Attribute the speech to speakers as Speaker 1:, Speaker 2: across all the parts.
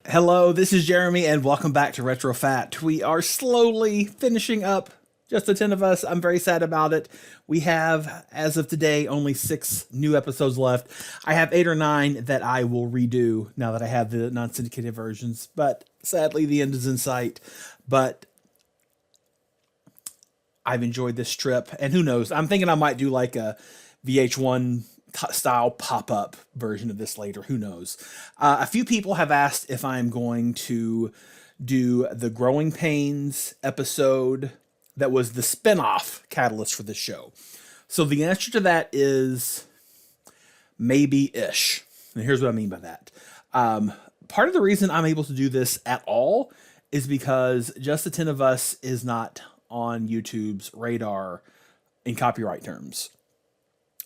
Speaker 1: Hello, this is Jeremy, and welcome back to Retro Fat. We are slowly finishing up just the 10 of us. I'm very sad about it. We have, as of today, only 6 new episodes left. I have 8 or 9 that I will redo now that I have the non-syndicated versions, but sadly the end is in sight. But I've enjoyed this trip, and who knows, I'm thinking I might do like a VH1 style pop-up version of this later. Who knows? A few people have asked if I'm going to do the Growing Pains episode that was the spin-off catalyst for this show. So the answer to that is maybe-ish. And here's what I mean by that. Part of the reason I'm able to do this at all is because Just the 10 of Us is not on YouTube's radar in copyright terms.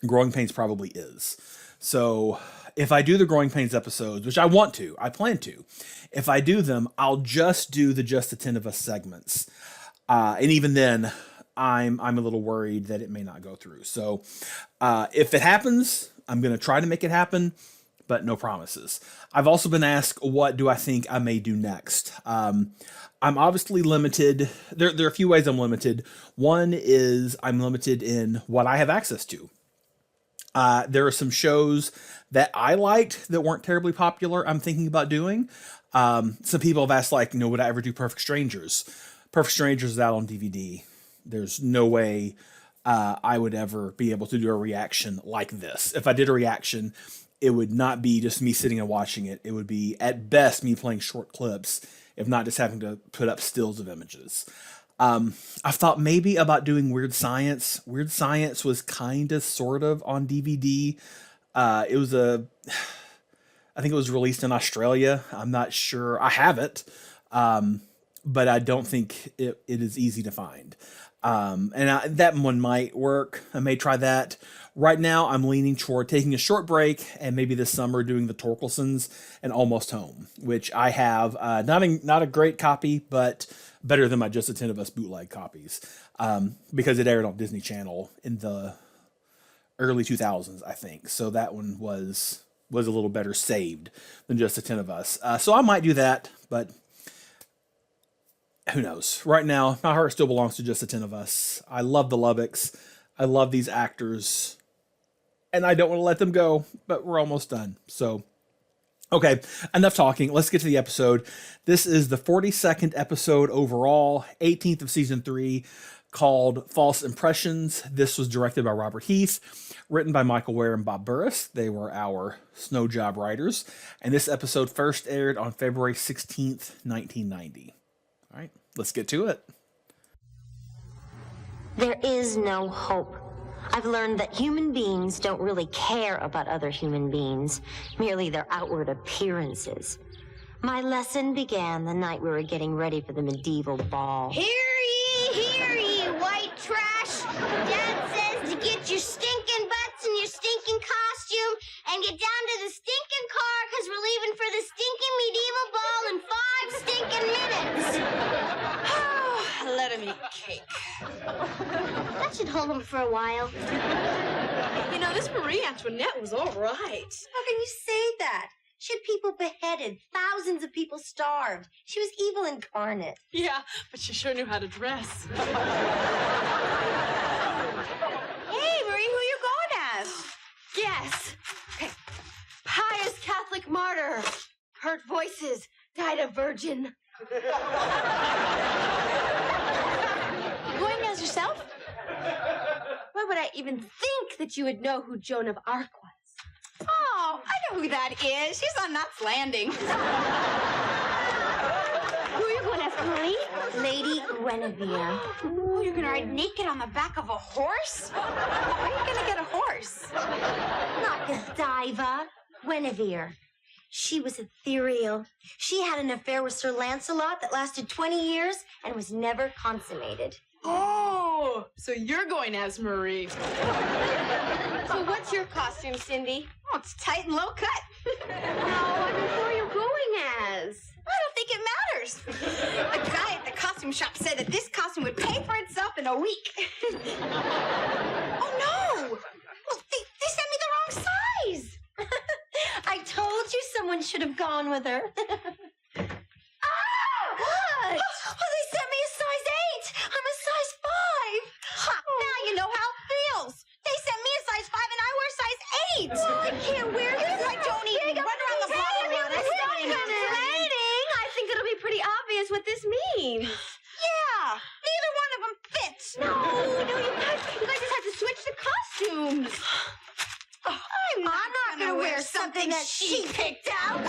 Speaker 1: Growing Pains probably is. So if I do the Growing Pains episodes, which I want to, I plan to, if I do them, I'll just do the Just the 10 of Us segments. And even then, I'm a little worried that it may not go through. So if it happens, I'm going to try to make it happen, but no promises. I've also been asked, what do I think I may do next? I'm obviously limited. There are a few ways I'm limited. One is I'm limited in what I have access to. There are some shows that I liked that weren't terribly popular I'm thinking about doing. Some people have asked, like, would I ever do Perfect Strangers? Perfect Strangers is out on DVD. There's no way I would ever be able to do a reaction like this. If I did a reaction, it would not be just me sitting and watching it. It would be, at best, me playing short clips, if not just having to put up stills of images. I've thought maybe about doing Weird Science. Weird Science was kind of, sort of on DVD. I think it was released in Australia. I'm not sure. I have it, but I don't think it is easy to find. That one might work. I may try that. Right now, I'm leaning toward taking a short break and maybe this summer doing the Torkelsons and Almost Home, which I have not a great copy, but better than my Just the 10 of Us bootleg copies, because it aired on Disney Channel in the early 2000s, I think. So that one was a little better saved than Just the 10 of Us. So I might do that, but who knows? Right now, my heart still belongs to Just the 10 of Us. I love the Lubbocks. I love these actors, and I don't want to let them go, but we're almost done. So, okay, enough talking. Let's get to the episode. This is the 42nd episode overall, 18th of season 3, called False Impressions. This was directed by Robert Heath, written by Michael Ware and Bob Burris. They were our Snow Job writers. And this episode first aired on February 16th, 1990. All right, let's get to it.
Speaker 2: There is no hope. I've learned that human beings don't really care about other human beings, merely their outward appearances. My lesson began the night we were getting ready for the medieval ball.
Speaker 3: Hear ye, white trash! Dad says to get your stinking butts and your stinking costume and get down to the stinking car because we're leaving for the stinking medieval ball in 5 stinking minutes.
Speaker 4: Let him eat cake.
Speaker 3: That should hold him for a while.
Speaker 4: This Marie Antoinette was all right.
Speaker 5: How can you say that? She had people beheaded, thousands of people starved. She was evil incarnate.
Speaker 4: Yeah, but she sure knew how to dress.
Speaker 5: Hey, Marie, who you going as?
Speaker 4: Guess. Pious Catholic martyr. Heard voices. Died a virgin.
Speaker 5: Going as yourself? Why would I even think that you would know who Joan of Arc was?
Speaker 6: Oh, I know who that is. She's on Knots Landing.
Speaker 5: Who are you going as, Marie? Lady Guinevere.
Speaker 6: Oh, you're gonna ride naked on the back of a horse? Where are you gonna get a horse?
Speaker 5: Not Godiva. Guinevere. She was ethereal. She had an affair with Sir Lancelot that lasted 20 years and was never consummated.
Speaker 4: Oh, so you're going as Marie.
Speaker 5: So what's your costume, Cindy?
Speaker 6: Oh, it's tight and low cut.
Speaker 5: No, who are you going as?
Speaker 6: I don't think it matters. The guy at the costume shop said that this costume would pay for itself in a week. Oh, no. Well, they sent me the wrong size.
Speaker 5: I told you someone should have gone with her.
Speaker 6: fit.
Speaker 4: No, you guys just have to switch the costumes.
Speaker 6: I'm not gonna wear something that she picked out.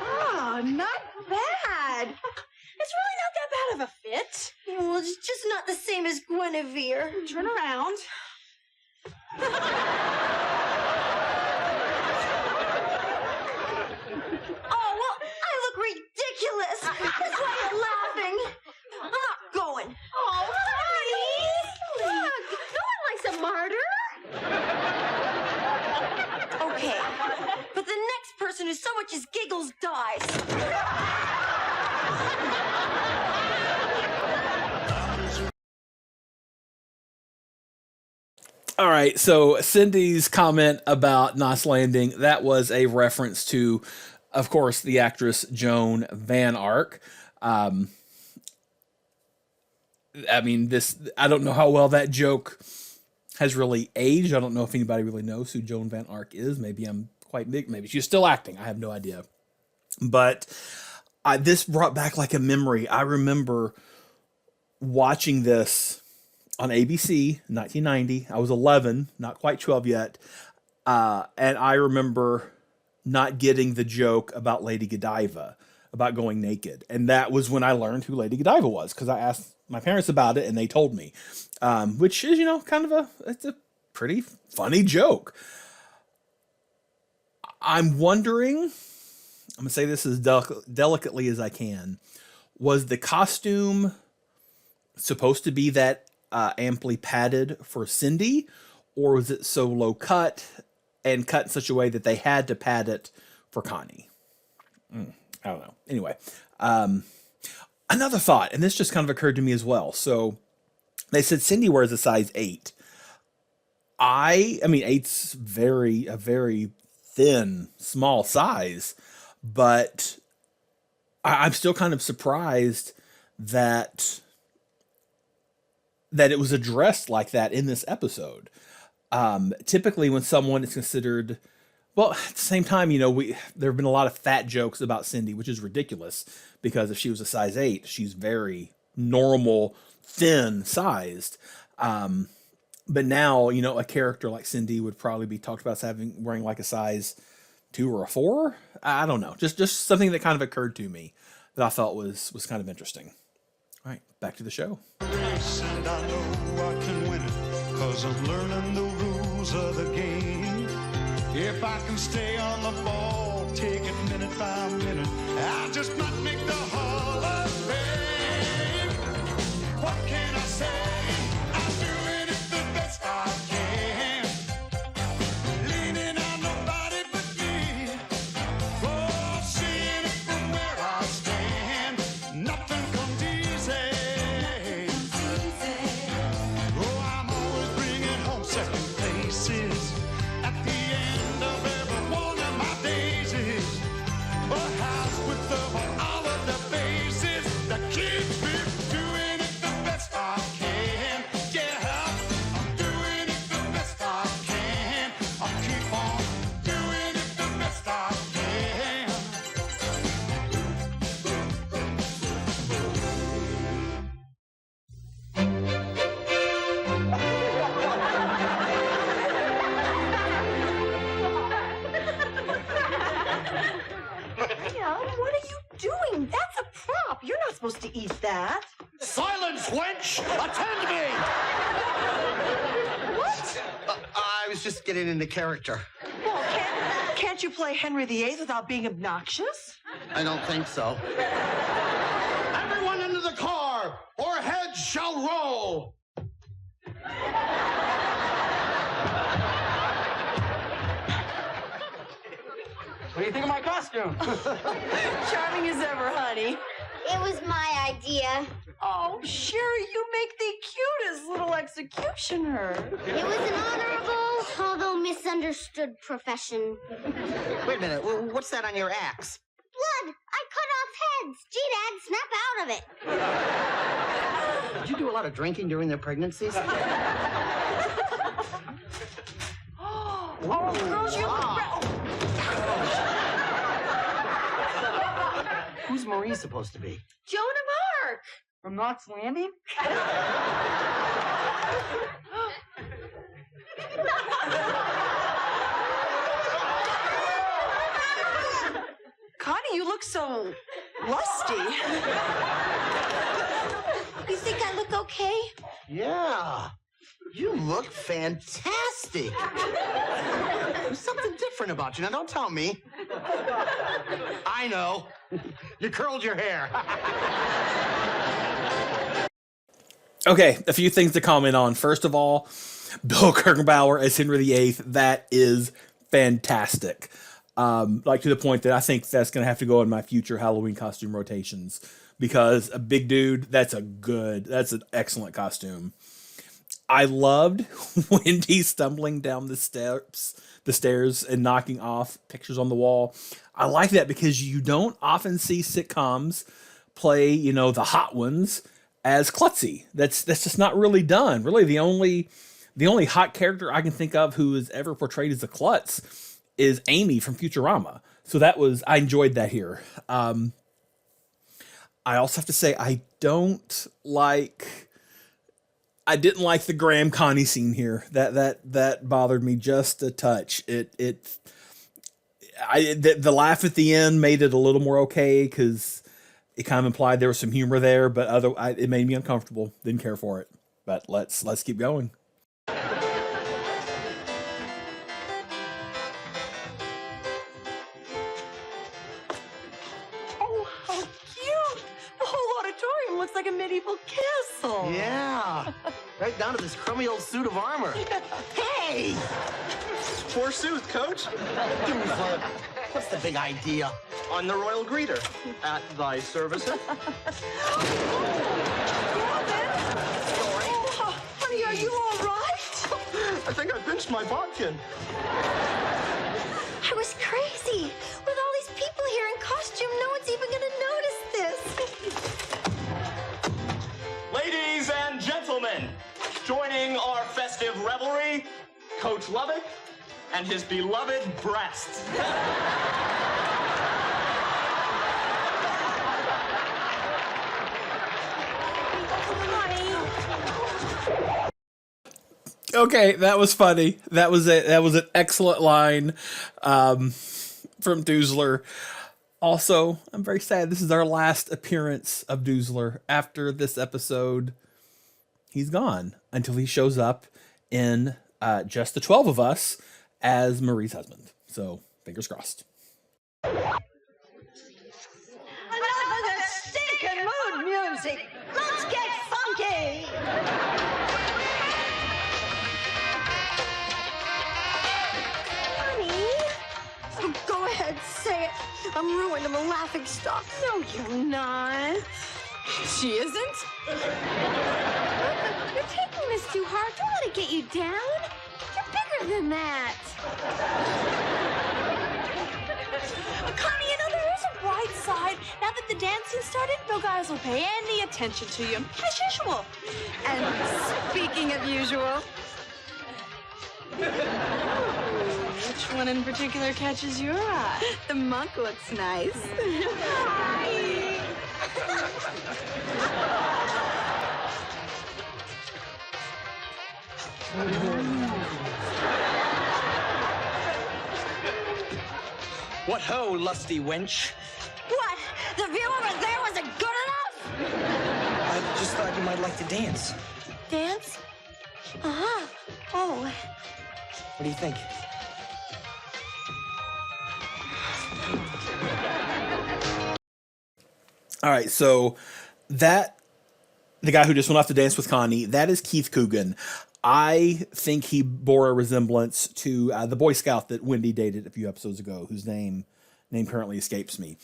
Speaker 4: Oh, not bad. It's really not that bad of a fit.
Speaker 5: Well, it's just not the same as Guinevere.
Speaker 4: Turn around.
Speaker 5: Oh, well, I look ridiculous. That's why you're laughing. I'm not going.
Speaker 4: Oh, honey. Look, no one likes a martyr.
Speaker 5: Okay, but the next person who so much as giggles dies.
Speaker 1: All right, so Cindy's comment about Knots Landing, that was a reference to, of course, the actress Joan Van Ark. I mean, I don't know how well that joke has really aged. I don't know if anybody really knows who Joan Van Ark is. Maybe I'm quite big. Maybe she's still acting. I have no idea. But this brought back like a memory. I remember watching this on ABC, 1990. I was 11, not quite 12 yet. And I remember not getting the joke about Lady Godiva, about going naked. And that was when I learned who Lady Godiva was, because I asked my parents about it and they told me, which is, kind of it's a pretty funny joke. I'm wondering, I'm going to say this as delicately as I can, was the costume supposed to be that amply padded for Cindy, or was it so low cut and cut in such a way that they had to pad it for Connie? I don't know. Anyway, another thought, and this just kind of occurred to me as well. So they said Cindy wears a size 8. I mean, 8's a very thin, small size, but I'm still kind of surprised that it was addressed like that in this episode. Typically when someone is considered, well, at the same time, there have been a lot of fat jokes about Cindy, which is ridiculous, because if she was a size 8, she's very normal, thin sized. But now, a character like Cindy would probably be talked about as wearing like a size 2 or a 4. I don't know. Just something that kind of occurred to me that I thought was kind of interesting. All right, back to the show.
Speaker 7: And I know I can win it, 'cause I'm learning the rules of the game. If I can stay on the ball, take it minute by minute, I just might make the Hall of Fame. What can I say? I'm doing it the best I can. Leaning on nobody but me. Oh, seeing it from where I stand. Nothing comes easy. Oh, I'm always bringing home second places at the end of every one of my daisies. A house with all of the bases that keeps me doing it the best I can. Yeah, I'm doing it the best I can. I'll keep on doing it the best I can.
Speaker 4: What are you doing? That's a prop. You're not supposed to eat that.
Speaker 7: Silence, wench! Attend me!
Speaker 4: What?
Speaker 8: I was just getting into character.
Speaker 4: Well, can't you play Henry VIII without being obnoxious?
Speaker 8: I don't think so.
Speaker 7: Everyone into the car, or heads shall roll!
Speaker 8: What do you think of my costume?
Speaker 4: Charming as ever, honey.
Speaker 3: It was my idea.
Speaker 4: Oh, Sherry, you make the cutest little executioner.
Speaker 3: It was an honorable, although misunderstood profession.
Speaker 8: Wait a minute. What's that on your axe?
Speaker 3: Blood! I cut off heads. Gee, Dad, snap out of it.
Speaker 8: Did you do a lot of drinking during their pregnancies?
Speaker 4: Oh, girls, you look
Speaker 8: Who's Marie supposed to be?
Speaker 4: Joan of Arc. From Knots Landing? Connie, you look so lusty.
Speaker 5: You think I look okay?
Speaker 8: Yeah. You look fantastic. There's something different about you. Now, don't tell me. I know. You curled your hair.
Speaker 1: Okay, a few things to comment on. First of all, Bill Kirchenbauer as Henry VIII, that is fantastic. Like to the point that I think that's going to have to go in my future Halloween costume rotations, because a big dude, that's an excellent costume. I loved Wendy stumbling down the stairs and knocking off pictures on the wall. I like that because you don't often see sitcoms play, the hot ones as klutzy. That's just not really done. Really, the only hot character I can think of who is ever portrayed as a klutz is Amy from Futurama. So I enjoyed that here. I also have to say I didn't like the Graham Connie scene here. That bothered me just a touch. The laugh at the end made it a little more okay because it kind of implied there was some humor there, but it made me uncomfortable. Didn't care for it. But let's keep going.
Speaker 4: Oh, how cute! The whole auditorium looks like a medieval castle.
Speaker 8: Yeah. Right down to this crummy old suit of armor. Hey!
Speaker 9: Forsooth, Coach.
Speaker 8: Doozler, what's the big idea?
Speaker 9: I'm the royal greeter. At thy service.
Speaker 4: Honey, are you all right?
Speaker 9: I think I pinched my bodkin.
Speaker 5: I was crazy. With all these people here in costume, no one's even gonna notice this.
Speaker 9: Ladies and gentlemen, joining our festive revelry, Coach Lubbock and his beloved breasts.
Speaker 1: Okay, that was funny. That was an excellent line from Doozler. Also, I'm very sad. This is our last appearance of Doozler. After this episode, he's gone until he shows up in Just the 12 of Us as Marie's husband. So, fingers crossed.
Speaker 4: Another stinking mood music. Let's get funky. Oh, go ahead, say it. I'm ruined. I'm a laughing stock.
Speaker 6: No, you're not. She isn't. You're taking this too hard. Don't let it get you down. You're bigger than that.
Speaker 4: Connie, there is a bright side. Now that the dancing started, no guys will pay any attention to you, as usual.
Speaker 6: And speaking of usual, which one in particular catches your eye? The monk looks nice.
Speaker 8: What ho, lusty wench?
Speaker 5: What? The view over there wasn't good enough?
Speaker 8: I just thought you might like to dance.
Speaker 5: Dance? Uh-huh. Oh.
Speaker 8: What do you think?
Speaker 1: All right, so the guy who just went off to dance with Connie, that is Keith Coogan. I think he bore a resemblance to the Boy Scout that Wendy dated a few episodes ago, whose name currently escapes me.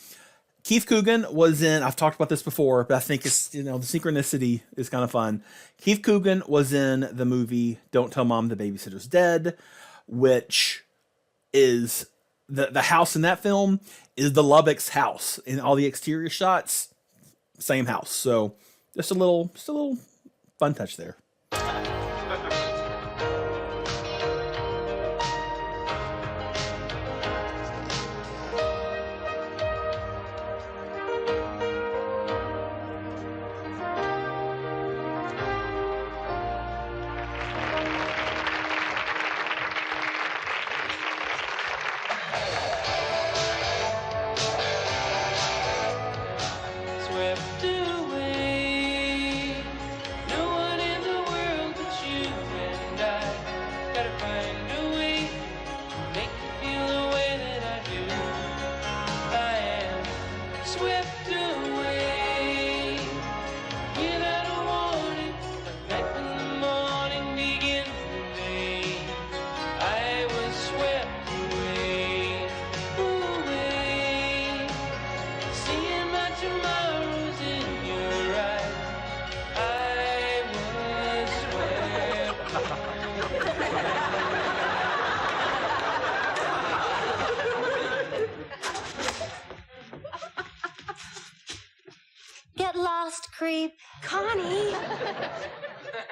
Speaker 1: Keith Coogan was in, I've talked about this before, but I think it's, the synchronicity is kind of fun. Keith Coogan was in the movie Don't Tell Mom the Babysitter's Dead, which is the house in that film is the Lubbock's house. In all the exterior shots, same house. So just a little fun touch there.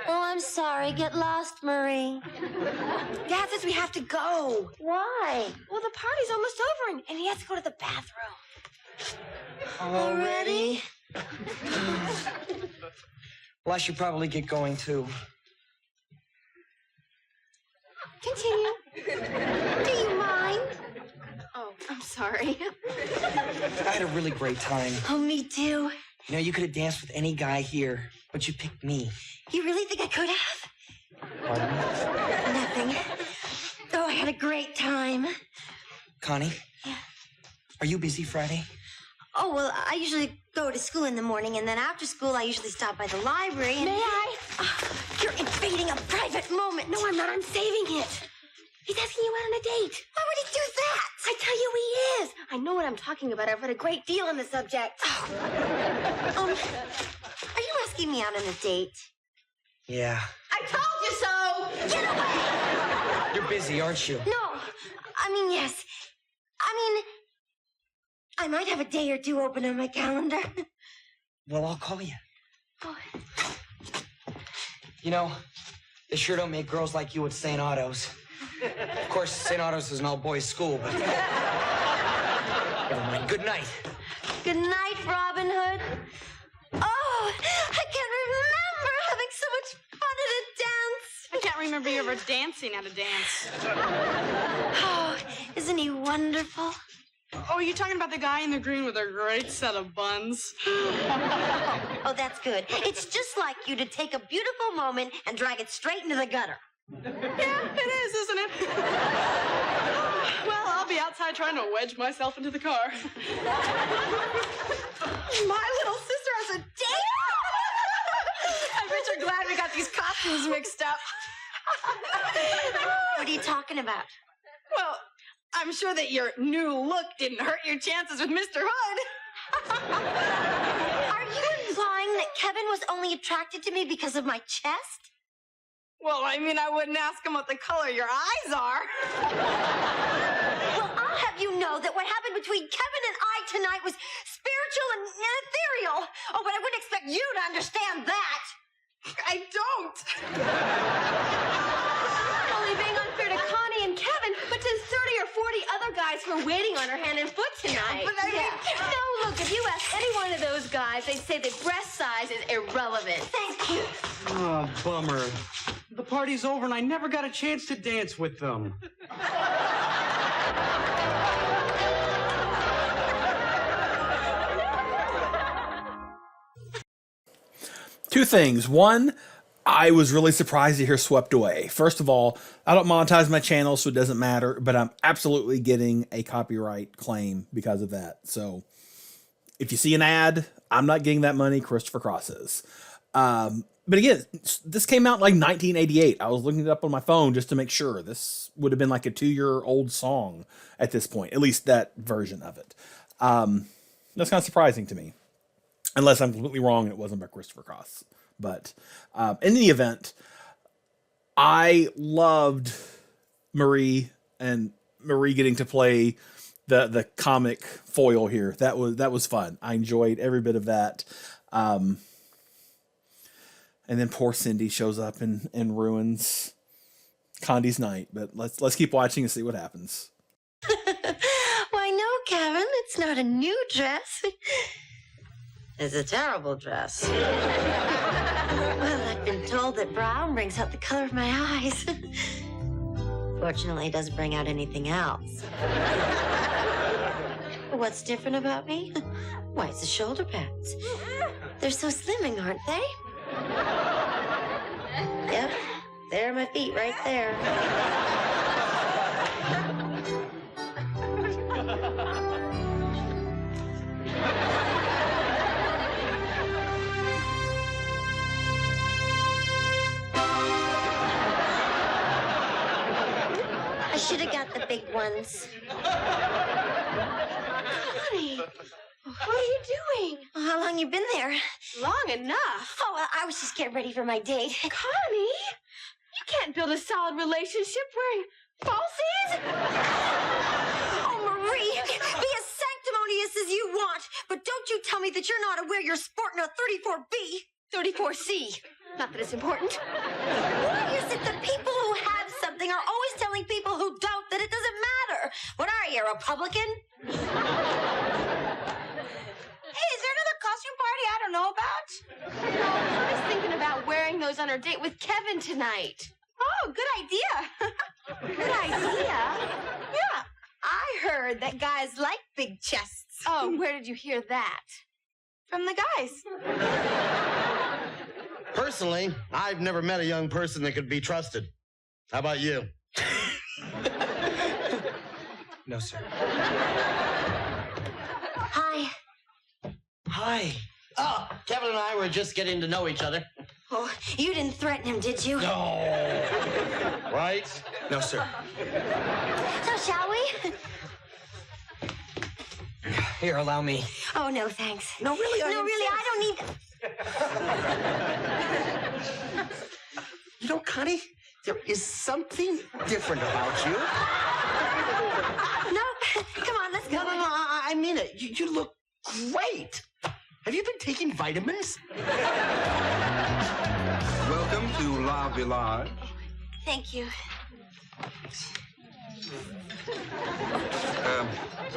Speaker 2: Oh, I'm sorry. Get lost, Marie.
Speaker 5: Dad says we have to go.
Speaker 2: Why?
Speaker 5: Well, the party's almost over, and he has to go to the bathroom.
Speaker 10: Already? Well, I should probably get going, too.
Speaker 5: Continue. Do you mind?
Speaker 6: Oh, I'm sorry.
Speaker 10: I had a really great time.
Speaker 5: Oh, me too.
Speaker 10: You know, you could have danced with any guy here, but you picked me.
Speaker 5: You really think I could have?
Speaker 10: Pardon me?
Speaker 5: Nothing. Oh, I had a great time.
Speaker 10: Connie?
Speaker 5: Yeah.
Speaker 10: Are you busy Friday?
Speaker 5: Oh, well, I usually go to school in the morning, and then after school, I usually stop by the library. And...
Speaker 2: May I?
Speaker 5: You're invading a private moment.
Speaker 2: No, I'm not. I'm saving it. He's asking you out on a date.
Speaker 5: Why would he do that?
Speaker 2: I tell you he is. I know what I'm talking about. I've read a great deal on the subject.
Speaker 5: Are you asking me out on a date?
Speaker 10: Yeah.
Speaker 6: I told you so!
Speaker 5: Get away!
Speaker 10: You're busy, aren't you?
Speaker 5: No. I mean, yes. I might have a day or two open on my calendar.
Speaker 10: Well, I'll call you.
Speaker 5: Oh.
Speaker 10: You know, they sure don't make girls like you at St. Otto's. Of course, St. Otto's is an all-boys school, but... Never mind. Good night.
Speaker 5: Good night, Robin Hood. Oh, I can't remember having so much fun at a dance.
Speaker 4: I can't remember you ever dancing at a dance.
Speaker 5: Oh, isn't he wonderful?
Speaker 4: Oh, are you talking about the guy in the green with a great set of buns?
Speaker 5: Oh, that's good. It's just like you to take a beautiful moment and drag it straight into the gutter.
Speaker 4: Yeah, it is, isn't it? Well, I'll be outside trying to wedge myself into the car.
Speaker 6: My little sister has a date? I bet you're glad we got these costumes mixed up.
Speaker 5: What are you talking about?
Speaker 6: Well, I'm sure that your new look didn't hurt your chances with Mr. Hood.
Speaker 5: Are you implying that Kevin was only attracted to me because of my chest?
Speaker 6: Well, I mean, I wouldn't ask him what the color your eyes are.
Speaker 5: Well, I'll have you know that what happened between Kevin and I tonight was spiritual and ethereal. Oh, but I wouldn't expect you to understand that.
Speaker 6: I don't.
Speaker 2: Not only being unfair to Connie and Kevin, but to 30 or 40 other guys who are waiting on her hand and foot tonight.
Speaker 6: But I mean...
Speaker 2: No, look, if you ask any one of those guys, they'd say that breast size is irrelevant.
Speaker 5: Thank you.
Speaker 11: Oh, bummer. The party's over and I never got a chance to dance with them.
Speaker 1: Two things. One, I was really surprised to hear Swept Away. First of all, I don't monetize my channel, so it doesn't matter, but I'm absolutely getting a copyright claim because of that. So if you see an ad, I'm not getting that money. Christopher Cross is. But again, this came out in like 1988. I was looking it up on my phone just to make sure. This would have been like a 2-year-old song at this point, at least that version of it. That's kind of surprising to me. Unless I'm completely wrong and it wasn't by Christopher Cross. But in the event, I loved Marie and Marie getting to play the comic foil here. That was fun. I enjoyed every bit of that. And then poor Cindy shows up and ruins Condi's night. But let's keep watching and see what happens.
Speaker 5: Why, no, Kevin. It's not a new dress. It's a terrible dress. Well, I've been told that brown brings out the color of my eyes. Fortunately, it doesn't bring out anything else. What's different about me? Why, it's the shoulder pads. They're so slimming, aren't they? Yep, there are my feet right there. I should have got the big ones.
Speaker 2: Connie, what are you doing?
Speaker 5: How long you been there?
Speaker 2: Long enough.
Speaker 5: Oh, I was just getting ready for my date.
Speaker 2: Connie, you can't build a solid relationship wearing falsies.
Speaker 5: Oh, Marie, be as sanctimonious as you want, but don't you tell me that you're not aware you're sporting a 34B.
Speaker 3: 34C. Not that it's important. Why is it that people who have something are always telling people who don't that it doesn't matter? What are you, a Republican?
Speaker 4: Hey, is there another costume party I don't know about? No, I was thinking about wearing those on our date with Kevin tonight. Oh, good idea. Good idea? Yeah, I heard that guys like big chests. Oh, where did you hear that? From the guys.
Speaker 8: Personally, I've never met a young person that could be trusted. How about you?
Speaker 10: No, sir.
Speaker 2: Hi.
Speaker 10: Hi.
Speaker 8: Oh, Kevin and I were just getting to know each other.
Speaker 2: Oh, you didn't threaten him, did you?
Speaker 8: No. Right?
Speaker 10: No, sir.
Speaker 2: So shall we?
Speaker 10: Here, allow me.
Speaker 2: Oh, no, thanks.
Speaker 8: No, really,
Speaker 2: No, really, I don't need...
Speaker 8: You know, Connie, there is something different about you.
Speaker 2: No, come on, let's go.
Speaker 8: No, I mean it. You look great. Have you been taking vitamins?
Speaker 12: Welcome to La Village.
Speaker 2: Thank you.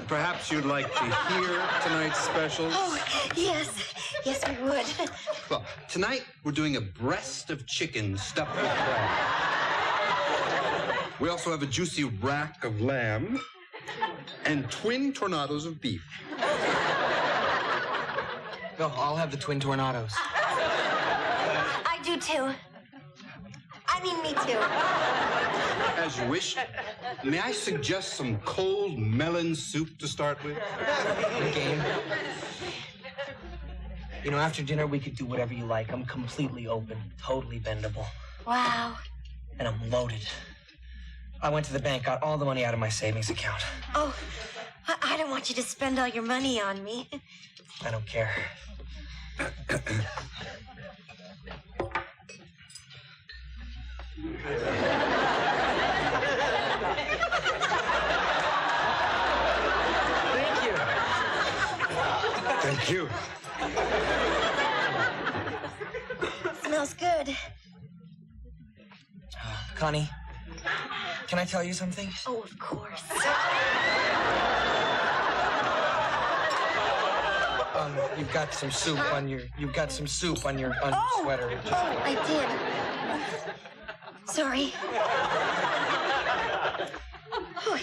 Speaker 12: Perhaps you'd like to hear tonight's specials?
Speaker 2: Oh, yes. Yes, we would.
Speaker 12: Well, tonight we're doing a breast of chicken stuffed with crab. We also have a juicy rack of lamb and twin tornadoes of beef.
Speaker 10: No, I'll have the twin tornadoes.
Speaker 2: I do too. I mean, me too.
Speaker 12: As you wish. May I suggest some cold melon soup to start with?
Speaker 10: Game. You know, after dinner, we could do whatever you like. I'm completely open, totally bendable.
Speaker 2: Wow.
Speaker 10: And I'm loaded. I went to the bank, got all the money out of my savings account.
Speaker 2: Oh, I don't want you to spend all your money on me.
Speaker 10: I don't care.
Speaker 12: Thank you.
Speaker 2: Smells good.
Speaker 10: Connie, can I tell you something?
Speaker 2: Oh, of course.
Speaker 10: You've got some soup on your sweater.
Speaker 2: Oh, I did. Sorry. Oh,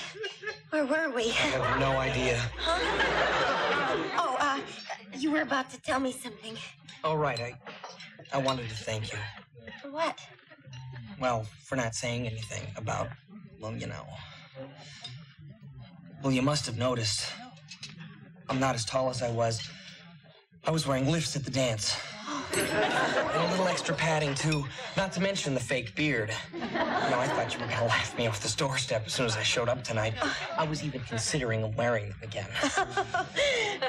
Speaker 2: where were we?
Speaker 10: I have no idea.
Speaker 2: Huh? Oh, you were about to tell me something.
Speaker 10: Oh, right. I wanted to thank you.
Speaker 2: For what?
Speaker 10: Well, for not saying anything about, well, you know. Well, you must have noticed. I'm not as tall as I was. I was wearing lifts at the dance. And a little extra padding, too. Not to mention the fake beard. You know, I thought you were gonna laugh me off the doorstep as soon as I showed up tonight. I was even considering wearing them again.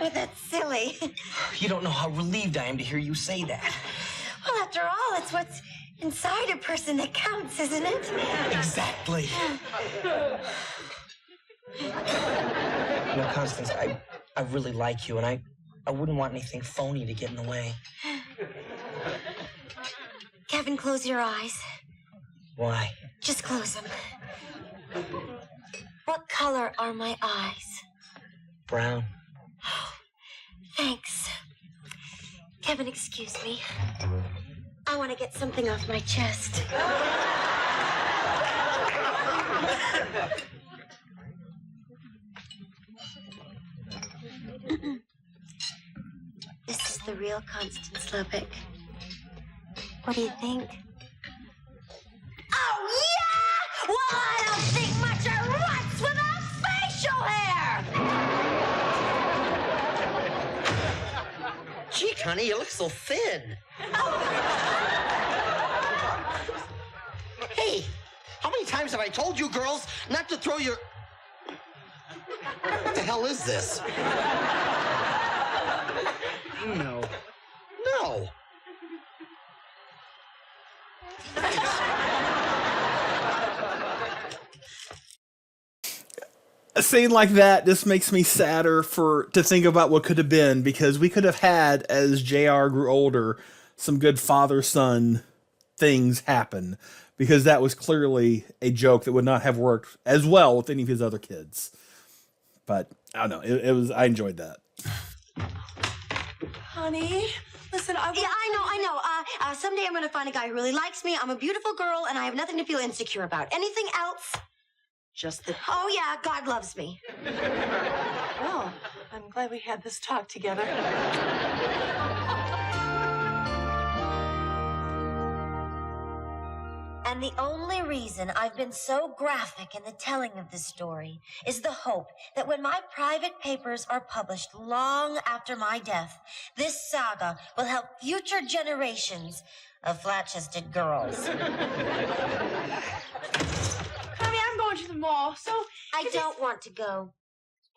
Speaker 2: Well, that's silly.
Speaker 10: You don't know how relieved I am to hear you say that.
Speaker 2: Well, after all, it's what's inside a person that counts, isn't it?
Speaker 10: Exactly. You know, Constance, I really like you, and I wouldn't want anything phony to get in the way.
Speaker 2: Kevin, close your eyes.
Speaker 10: Why?
Speaker 2: Just close them. What color are my eyes?
Speaker 10: Brown.
Speaker 2: Oh, thanks. Kevin, excuse me. I want to get something off my chest. This is the real Constance Lubbock. What do you think? Oh, yeah! Well, I don't think much of roots without facial hair!
Speaker 8: Gee, Connie, you look so thin. Hey, how many times have I told you girls not to throw your... What the hell is this?
Speaker 12: No.
Speaker 8: No.
Speaker 1: A scene like that just makes me sadder to think about what could have been, because we could have had, as JR grew older, some good father-son things happen, because that was clearly a joke that would not have worked as well with any of his other kids. But I don't know. It was. I enjoyed that.
Speaker 6: Honey, listen,
Speaker 5: Yeah, I know. Someday I'm gonna find a guy who really likes me. I'm a beautiful girl, and I have nothing to feel insecure about. Anything else?
Speaker 6: just that.
Speaker 5: Oh, yeah, God loves me.
Speaker 6: Well, I'm glad we had this talk together.
Speaker 2: And the only reason I've been so graphic in the telling of this story is the hope that when my private papers are published long after my death, this saga will help future generations of flat-chested girls.
Speaker 6: Connie, I'm going to the mall, so...
Speaker 2: I don't want to go.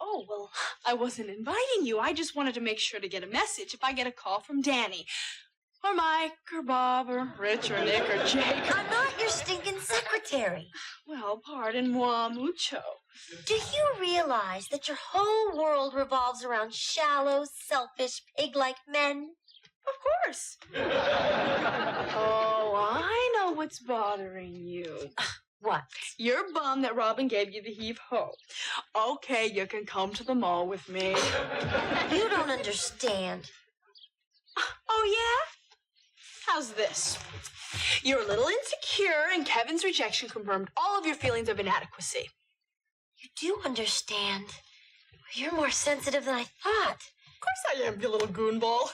Speaker 6: Oh, well, I wasn't inviting you. I just wanted to make sure to get a message if I get a call from Danny. Or Mike, or Bob, or Rich, or Nick, or Jake.
Speaker 2: I'm not your stinking secretary.
Speaker 6: Well, pardon-moi mucho.
Speaker 2: Do you realize that your whole world revolves around shallow, selfish, pig-like men?
Speaker 6: Of course. Oh, I know what's bothering you.
Speaker 2: What?
Speaker 6: You're bummed that Robin gave you the heave-ho. Okay, you can come to the mall with me.
Speaker 2: You don't understand.
Speaker 6: Oh, yeah? How's this? You're a little insecure, and Kevin's rejection confirmed all of your feelings of inadequacy.
Speaker 2: You do understand. You're more sensitive than I thought.
Speaker 6: Of course I am, you little goonball.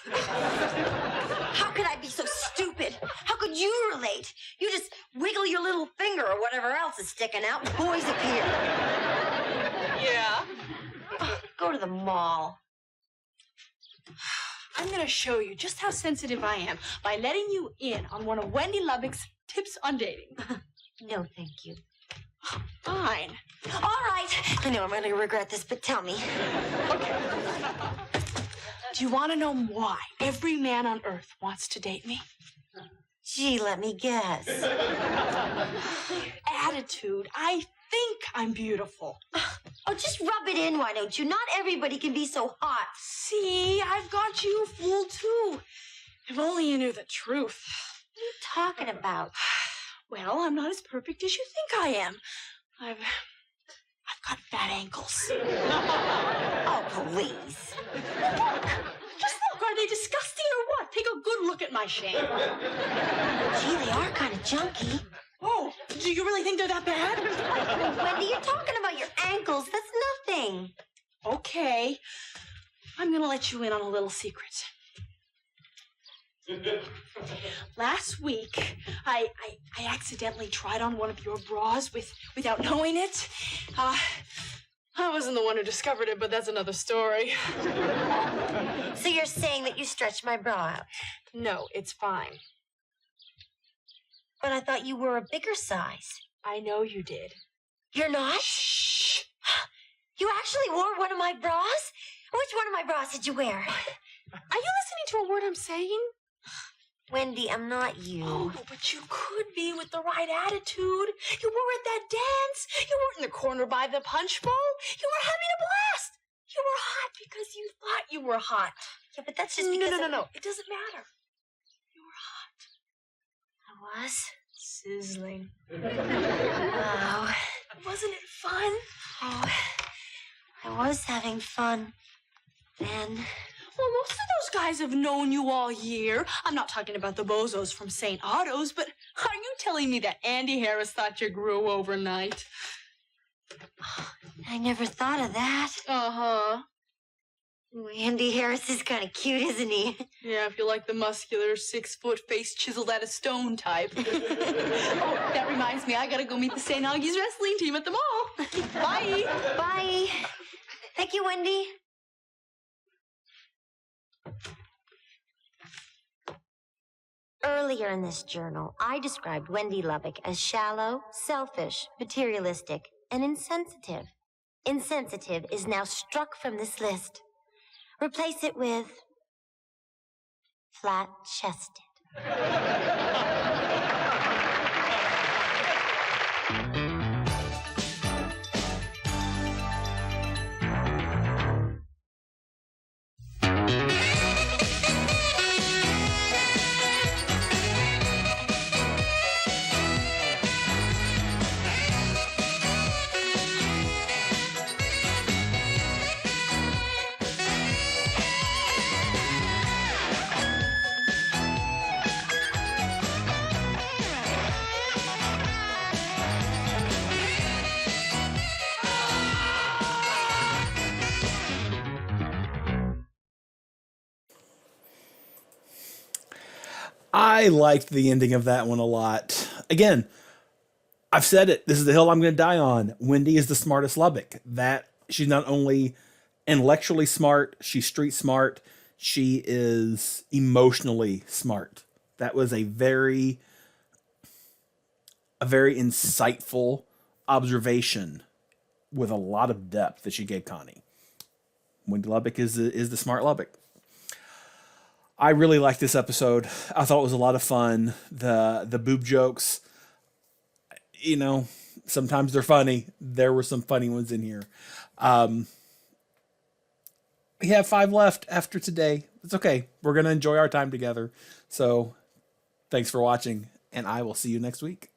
Speaker 2: How could I be so stupid? How could you relate? You just wiggle your little finger or whatever else is sticking out and boys appear.
Speaker 6: Yeah?
Speaker 2: Go to the mall.
Speaker 6: I'm going to show you just how sensitive I am by letting you in on one of Wendy Lubbock's tips on dating.
Speaker 2: No, thank you.
Speaker 6: Fine.
Speaker 2: All right. I know I'm going to regret this, but tell me.
Speaker 6: Okay. Do you want to know why every man on Earth wants to date me?
Speaker 2: Gee, let me guess.
Speaker 6: Attitude. I think I'm beautiful.
Speaker 2: Oh, just rub it in, why don't you? Not everybody can be so hot.
Speaker 6: See, I've got you fooled too. If only you knew the truth.
Speaker 2: What are you talking about?
Speaker 6: Well, I'm not as perfect as you think I am. I've got fat ankles.
Speaker 2: Oh, please.
Speaker 6: Just look, are they disgusting or what? Take a good look at my shape.
Speaker 2: Gee, they are kind of junky.
Speaker 6: Oh, do you really think they're that bad?
Speaker 2: Wendy, you're talking about your ankles. That's nothing.
Speaker 6: Okay. I'm gonna let you in on a little secret. Last week, I accidentally tried on one of your bras without knowing it. I wasn't the one who discovered it, but that's another story.
Speaker 2: So you're saying that you stretched my bra out?
Speaker 6: No, it's fine.
Speaker 2: But I thought you were a bigger size.
Speaker 6: I know you did.
Speaker 2: You're not?
Speaker 6: Shh.
Speaker 2: You actually wore one of my bras? Which one of my bras did you wear?
Speaker 6: Are you listening to a word I'm saying?
Speaker 2: Wendy, I'm not you.
Speaker 6: Oh, but you could be with the right attitude. You were at that dance. You weren't in the corner by the punch bowl. You were having a blast. You were hot because you thought you were hot.
Speaker 2: Yeah, but that's just because...
Speaker 6: No. It doesn't matter. You were hot.
Speaker 2: I was?
Speaker 6: Sizzling.
Speaker 2: Wow.
Speaker 6: Wasn't it fun?
Speaker 2: Oh, I was having fun then.
Speaker 6: Well, most of those guys have known you all year. I'm not talking about the bozos from St. Otto's, but are you telling me that Andy Harris thought you grew overnight?
Speaker 2: I never thought of that.
Speaker 6: Uh-huh.
Speaker 2: Ooh, Andy Harris is kind of cute, isn't he?
Speaker 6: Yeah, if you like the muscular, 6-foot face chiseled out of stone type. Oh, that reminds me, I gotta go meet the St. Augie's wrestling team at the mall. Bye.
Speaker 2: Bye. Thank you, Wendy. Earlier in this journal, I described Wendy Lubbock as shallow, selfish, materialistic, and insensitive. Insensitive is now struck from this list. Replace it with flat-chested.
Speaker 1: I liked the ending of that one a lot. Again, I've said it. This is the hill I'm going to die on. Wendy is the smartest Lubbock. That she's not only intellectually smart, she's street smart. She is emotionally smart. That was a very insightful observation with a lot of depth that she gave Connie. Wendy Lubbock is the smart Lubbock. I really liked this episode. I thought it was a lot of fun. The boob jokes, you know, sometimes they're funny. There were some funny ones in here. We have 5 left after today. It's okay. We're going to enjoy our time together. So thanks for watching, and I will see you next week.